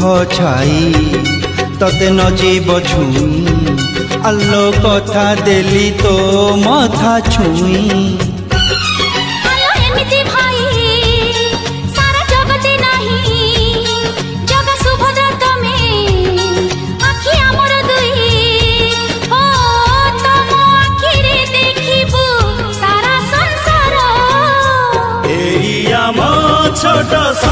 छाई तते न जीव छुई आलो कथा देली तो मथा छुई छोट